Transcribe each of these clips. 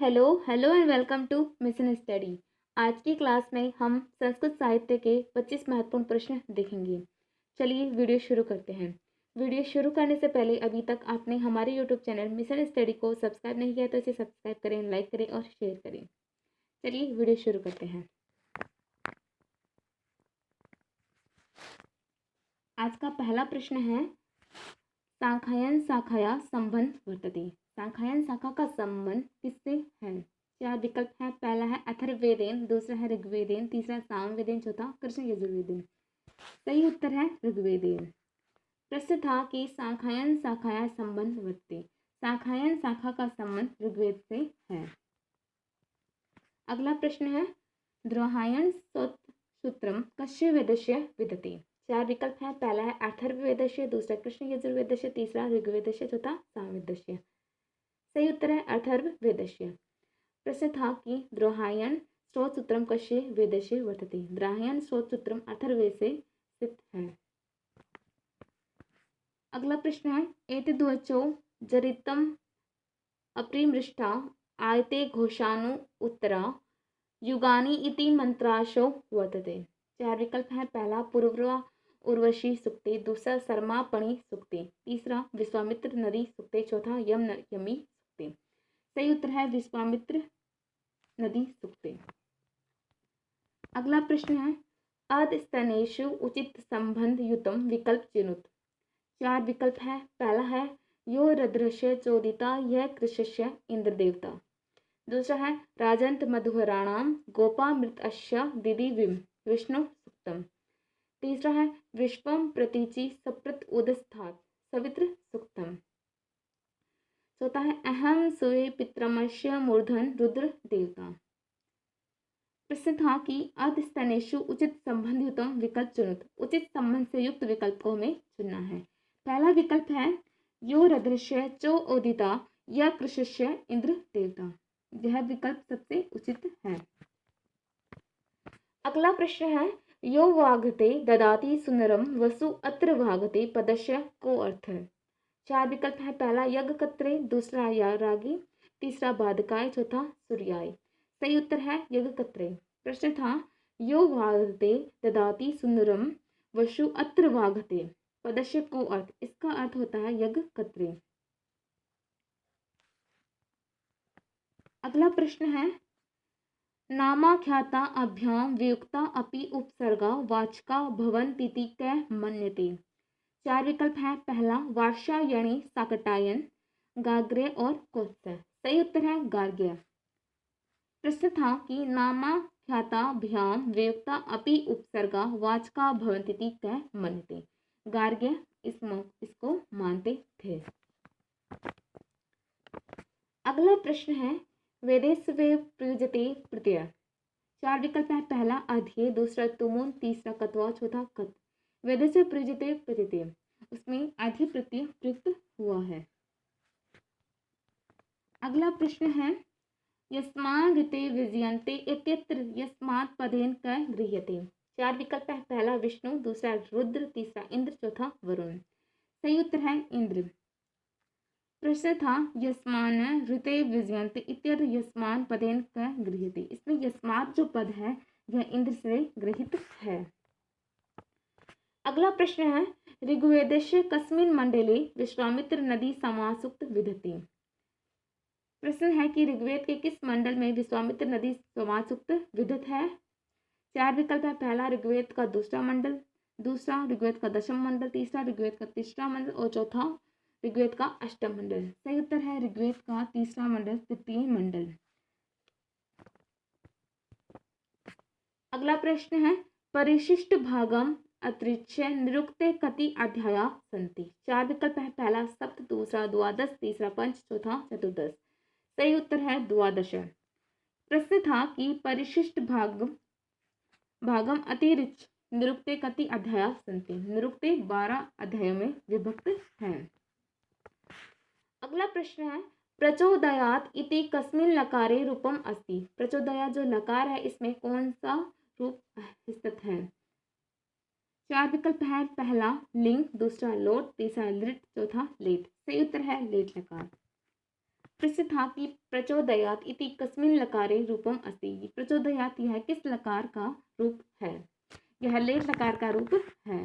Hello hello and welcome to mission study. आज की class में हम संस्कृत साहित्य के 25 महत्वपूर्ण प्रश्न देखेंगे। चलिए वीडियो शुरू करते हैं। वीडियो शुरू करने से पहले अभी तक आपने हमारे यूट्यूब चैनल मिशन स्टडी को सब्सक्राइब नहीं किया तो इसे सब्सक्राइब करें, लाइक करें और शेयर करें। चलिए वीडियो शुरू करते हैं। आज का पहला प्रश्न है, शाखायन शाखाया संबंध वर्तते। शाखायन शाखा का संबंध किससे है? चार विकल्प है। पहला है अथर्ववेदेन, दूसरा है ऋग्वेदेन, तीसरा सामवेदेन, चौथा कृष्ण यजुर्वेदेन। सही उत्तर है ऋग्वेदेन। प्रश्न था कि शाखायन शाखाया संबंध वर्तते। शाखायन शाखा का संबंध ऋग्वेद से है। अगला प्रश्न है, द्रोहायन सूत्रम कस्य वेदस्य विदते। चार विकल्प है। पहला है अथर्ववेदस्य, दूसरा कृष्ण यजुर्वेदस्य, तीसरा ऋग्वेदस्य, चौथा सामवेदस्य। सही उत्तर है अथर्ववेदस्य। प्रश्न था कि द्रोहायन स्रोतसूत्रम कस्य वेदस्य वर्तते। द्रोहायन स्रोतसूत्रम अथर्ववेद से स्थित है। अगला प्रश्न है, एतद्वचो जरितम अपरिमृष्टा आयते घोषानु उत्तरा युगानि इति मंत्राशो वर्तते। चार विकल्प है। पहला पूर्वा उर्वशी सुक्ते, दूसरा सर्मापणि सुक्ते, तीसरा विश्वामित्र नदी सुक्ते, चौथा यमी सुक्ते। सही उत्तर है विश्वामित्र नदी सुक्ते। अगला प्रश्न है, अधस्तनेषु उचित संबंध युतम विकल्प चुनुत। चार विकल्प है। पहला है यो रद्रस्य चोदिता यह कृष्य इंद्रदेवता, दूसरा है राजंत मधुहराणाम गोपामृतस्य दिदि विष्णु सुक्तम, तीसरा है विश्वम प्रतीचि सप्रत उदस्थात सवित्र सुक्तम, चौथा है अहम सुए पित्रमस्य मूर्धन रुद्र देवता। प्रश्न था कि अधस्तनेषु उचित संबंध युतम विकल्प चुनुत। उचित संबंध से युक्त विकल्प को हमें चुनना है। पहला विकल्प है यो रदृश्य चो उदिता या कृष्य इंद्र देवता। यह विकल्प सबसे उचित है। अगला प्रश्न है, यो वाघते ददाति सुनरम वसु अत्र वाघते पदस्य को अर्थ है। चार विकल्प है। पहला यज्ञकत्रे, दूसरा या रागी, तीसरा बाधकाय, चौथा सूर्याय। सही उत्तर है यज्ञकत्रे। प्रश्न था, यो वाघते ददाति सुंदरम वसु अत्र वाघते पदस्य को अर्थ। इसका अर्थ होता है यज्ञकत्रे। अगला प्रश्न है, नामाख्याता अभ्याम वियुक्ता अपि उपसर्गा वाचका भवन्तीति कै मन्यते। चार विकल्प है। पहला वार्षायणी, साकटायन, गाग्र्य और कौत्स्य। सही उत्तर है गार्ग्य। प्रश्न था कि नामाख्याताभ्याम वियुक्ता अपि उपसर्गा वाचका भवन्तीति कै मन्यते। गार्ग्य इसको मानते थे। अगला प्रश्न है, वेदेस्वे प्रयुज्यते प्रत्यय। चार विकल्प है। पहला अध्यय, दूसरा तुमुन, तीसरा कत्वा, चौथा कत। वेदेस्वे प्रयुज्यते प्रत्यय, उसमें अध्यय प्रत्यय प्रयुक्त हुआ है। अगला प्रश्न है, यस्मान् ऋते विजयन्ते इत्यत्र यस्मात् पदेन कै गृह्यते। चार विकल्प है। पहला विष्णु, दूसरा रुद्र, तीसरा इंद्र, चौथा वरुण। सही उत्तर है इंद्र। प्रश्न था, यस्मान ऋते विजयन्ते इत्यत्र यस्मान पदेन कै गृह्यते। इसमें यस्मात् जो पद है यह इंद्र से गृहित है। अगला प्रश्न है, ऋग्वेदस्य कस्मिन् मंडले विश्वामित्र नदी समासुक्त विदते। प्रश्न है कि ऋग्वेद के किस मंडल में विश्वामित्र नदी समासुक्त विदित है। चार विकल्प है। पहला ऋग्वेद का दूसरा मंडल, दूसरा ऋग्वेद का दशम मंडल, तीसरा ऋग्वेद का तीसरा मंडल और चौथा ऋग्वेद का अष्टम मंडल। सही उत्तर है ऋग्वेद का तीसरा मंडल, तृतीय मंडल। अगला प्रश्न है, परिशिष्ट भागम अतिरिच्य निरुक्ते कति अध्याया सन्ति। चार विकल्प है। पहला सप्त, दूसरा द्वादश, तीसरा पंच, चौथा चतुर्दश। सही उत्तर है द्वादश। प्रश्न था कि परिशिष्ट भागम अतिरिच्य निरुक्ते कति अध्याया सन्ति। निरुक्ते 12 अध्यायों में विभक्त हैं। अगला प्रश्न है, प्रचोदयात इति कस्मिन् लकारे रूपम अस्ति। प्रचोदयात जो लकार है इसमें कौन सा रूप स्थित है। चार विकल्प है। पहला लिंग, दूसरा लोट, तीसरा लिट, चौथा लेट। सही उत्तर है लेट लकार। प्रश्न था कि प्रचोदयात इति कस्मिन् लकारे रूपम अस्ति। प्रचोदयात यह किस लकार का रूप है? यह लेट लकार का रूप है।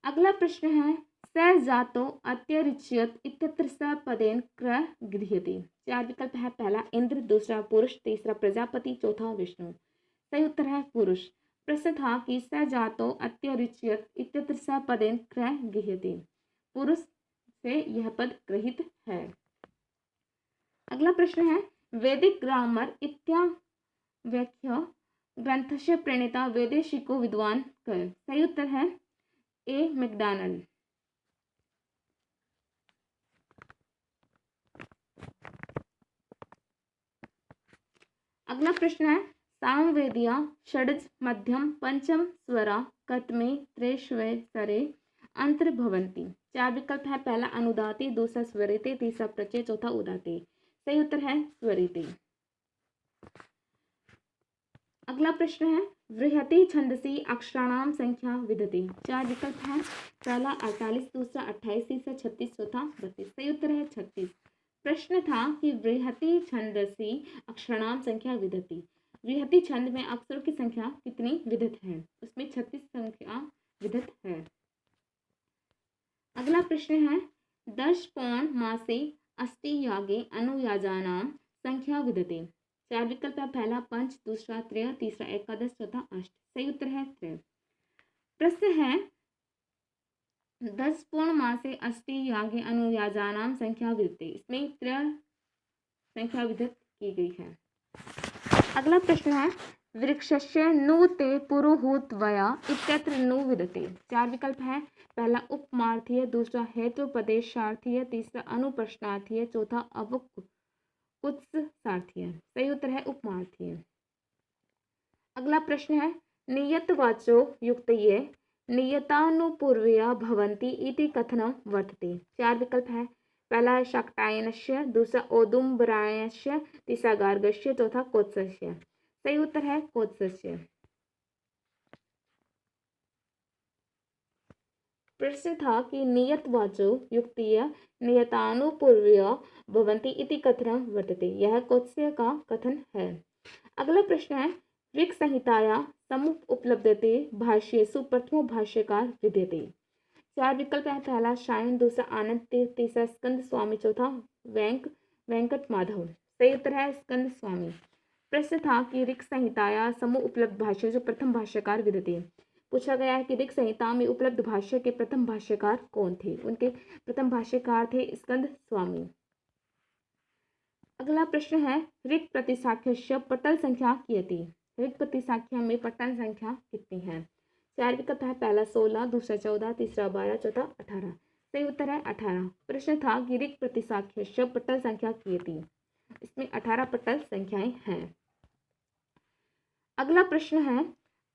अगला प्रश्न है स जातो अत्यरिच्यत इत्यत्र स पदेन क्र गृह्यते। 4 विकल्प है। पहला इंद्र, दूसरा पुरुष, तीसरा प्रजापति, चौथा विष्णु। सही उत्तर है पुरुष। प्रश्न था कि स जातो अत्यरिच्यत इत्यत्र स पदेन क्र गृह्यते। पुरुष से यह पद गृहीत है। अगला प्रश्न है वैदिक ग्रामर इत्याव्याख्य ग्रंथस्य प्रणेता वैदेशिको विद्वान कः। सही उत्तर है ए मैकडॉनल्ड। अगला प्रश्न है सामवेदिया षड्ज मध्यम पंचम स्वरा कतमे त्रेष्वे सरे अंतर्भवन्ति। 4 विकल्प है। पहला अनुदाते, दूसरा स्वरिते, तीसरा प्रत्यय, चौथा उदाते। सही उत्तर है स्वरिते। अगला प्रश्न है बृहति छंदसी अक्षराणाम संख्या विदते। 4 विकल्प है। पहला 48, दूसरा 28, तीसरा 36, चौथा 32। सही उत्तर है 36। प्रश्न था कि बृहति छंदसी अक्षराणाम संख्या विदति। बृहति छंद में अक्षरों की संख्या कितनी विदित है? उसमें 36 संख्या विदित है। अगला प्रश्न है 10 पौन मासे अस्ति यागे अनुयाजानाम संख्या विदते। 4 विकल्प है। पहला पंच, दूसरा त्रय, तीसरा एकादश, चौथा अष्ट। सही उत्तर है त्रय। प्रश्न है 10 पूर्ण मासे अस्ति यागे अनुयाजानाम संख्या विदते। इसमें त्रय संख्या विदित की गई है। अगला प्रश्न है वृक्षस्य नु ते पुरोहूतवया इत्यत्र नु विदते। 4 विकल्प है। पहला उपमार्थीय, दूसरा हेतुपदेशार्थीय, तीसरा अनुप्रश्नार्थीय, चौथा अवकुत्सार्थीय। सही उत्तर है उपमार्थीय। अगला प्रश्न है नियतवाचो युक्तये नियतानुपूर्वया भवन्ति इति कथनं वर्तते। 4 विकल्प है। पहला है शाक्टायनस्य, दूसरा औदुम्बरायणस्य, तीसरा गार्गस्य, चौथा कोत्सस्य। सही उत्तर है कोत्सस्य। प्रश्न था कि नियतवाचो युक्तीय नियतानुपूर्वया भवन्ति इति कथनं वर्तते। यह कोत्स्य का कथन है। अगला प्रश्न है ऋक् संहिताया समुपलभ्यते भाष्येषु प्रथमो भाष्यकार विद्यते। 4 विकल्प है। पहला शायन, दूसरा आनंद, तीसरा स्कंद स्वामी, चौथा वेंकट माधव। सही उत्तर है स्कंद स्वामी। प्रश्न था कि ऋक् संहिताया समूह उपलब्ध भाष्य जो प्रथम भाष्यकार विद्यते। पूछा गया है कि ऋक् संहिता में उपलब्ध भाष्य के प्रथम भाष्यकार कौन थे? उनके प्रथम भाष्यकार थे स्कंद स्वामी। अगला प्रश्न है ऋक् प्रतिशाख्यस्य पटल संख्या कियती। ऋक् प्रतिशाख्या में पटल संख्या कितनी है? 4 विकल्प है। पहला 16, दूसरा 14, तीसरा 12, चौथा 18। सही उत्तर है 18। प्रश्न था कि ऋक् प्रतिशाख्यस्य पटल संख्या कियती। इसमें 18 पटल संख्याएं हैं। अगला प्रश्न है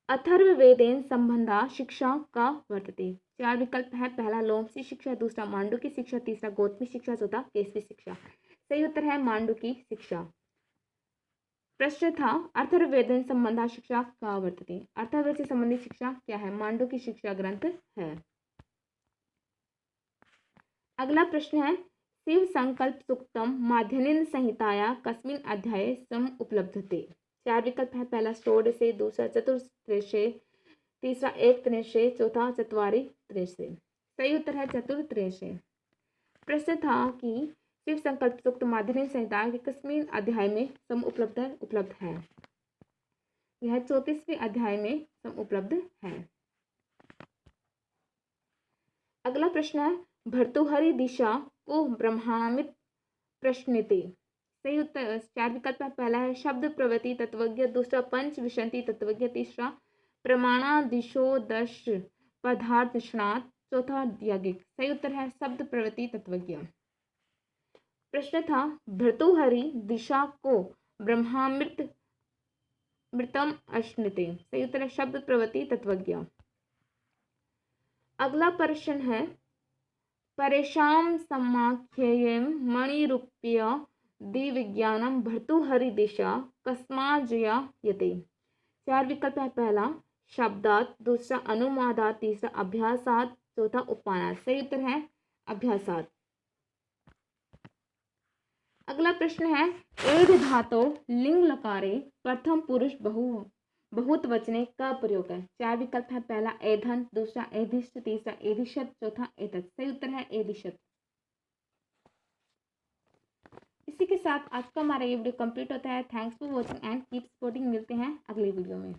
अथर्ववेदेन संबंधा शिक्षा का वर्तते। 4 विकल्प है। पहला लोमसी शिक्षा, दूसरा मांडुकी शिक्षा, तीसरा गौतमी शिक्षा, चौथा केसवी शिक्षा। सही उत्तर है मांडुकी शिक्षा। प्रश्न था अथर्ववेदन संबंधा शिक्षा का वर्तते। अथर्ववेद से संबंधित शिक्षा क्या है? मांडुकी शिक्षा ग्रंथ है। अगला प्रश्न है शिव संकल्प सूक्तम माध्यनिन संहिताया कस्मिन् अध्याये समुपलभ्यते। 4 विकल्प है। पहला षोडशे, दूसरा चतुर्त्रिशे, तीसरा एकत्रिशे, चौथा चत्वारित्रिशे। सही उत्तर है चतुर्त्रिशे। प्रश्न था कि शिव संकल्प सूक्त माध्यनिन संहिता के कस्मिन् अध्याय में उपलब्ध है? यह 34वें अध्याय में उपलब्ध है। अगला प्रश्न है भर्तृहरि दिशा को ब्रह्मामित प्रश्नते। सही उत्तर 4 विकल्प है। पहला है शब्द प्रवृत्ति तत्वज्ञ, दूसरा पंच विशंति तत्वज्ञ, तीसरा प्रमाणादिशोदश पदार्थ निष्णात, चौथा यज्ञिक। सही उत्तर है शब्द प्रवृत्ति तत्वज्ञ। प्रश्न था भर्तृहरि दिशा को ब्रह्मामृतम अश्नुते। सही उत्तर है शब्द प्रवृत्ति तत्वज्ञ। अगला प्रश्न है परेशान समाख्येयं मणिरूप्य दिविज्ञानम भर्तृहरि दिशा कस्माज्जायते। 4 विकल्प है। पहला शब्दात, दूसरा अनुमादात, तीसरा अभ्यासात, चौथा उपमानात। सही उत्तर है अभ्यासात। अगला प्रश्न है एध धातो लिंग लकारे प्रथम पुरुष बहुत वचने का प्रयोग है। 4 विकल्प है। पहला एधन, दूसरा एधिष्ठ, तीसरा एधिशत, चौथा एतत्। सही उत्तर है एधिशत। इसी के साथ आज का हमारा ये वीडियो कंप्लीट होता है। Thanks for watching and keep supporting. मिलते हैं अगली वीडियो में।